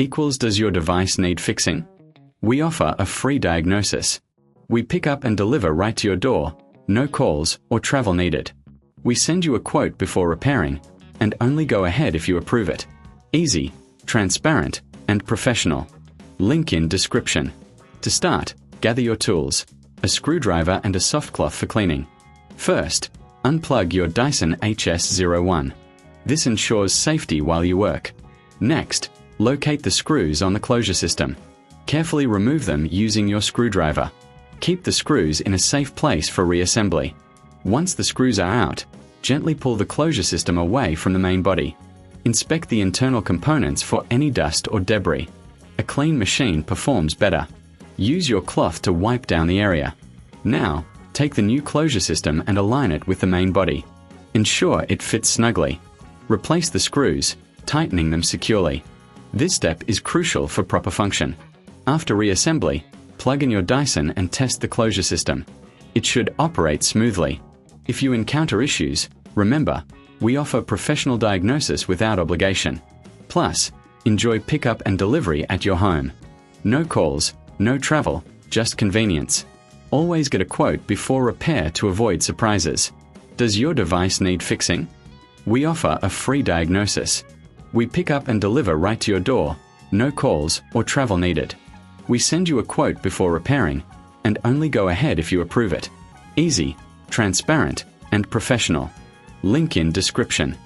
equals does your device need fixing? We offer a free diagnosis. We pick up and deliver right to your door, no calls or travel needed. We send you a quote before repairing, and only go ahead if you approve it. Easy, transparent, and professional. Link in description. To start, gather your tools, a screwdriver and a soft cloth for cleaning. First, unplug your Dyson HS01. This ensures safety while you work. Next, locate the screws on the closure system. Carefully remove them using your screwdriver. Keep the screws in a safe place for reassembly. Once the screws are out, gently pull the closure system away from the main body. Inspect the internal components for any dust or debris. A clean machine performs better. Use your cloth to wipe down the area. Now, take the new closure system and align it with the main body. Ensure it fits snugly. Replace the screws, tightening them securely. This step is crucial for proper function. After reassembly, plug in your Dyson and test the closure system. It should operate smoothly. If you encounter issues, remember, we offer professional diagnosis without obligation. Plus, enjoy pickup and delivery at your home. No calls, no travel, just convenience. Always get a quote before repair to avoid surprises. Does your device need fixing? We offer a free diagnosis. We pick up and deliver right to your door, no calls or travel needed. We send you a quote before repairing, and only go ahead if you approve it. Easy, transparent, and professional. Link in description.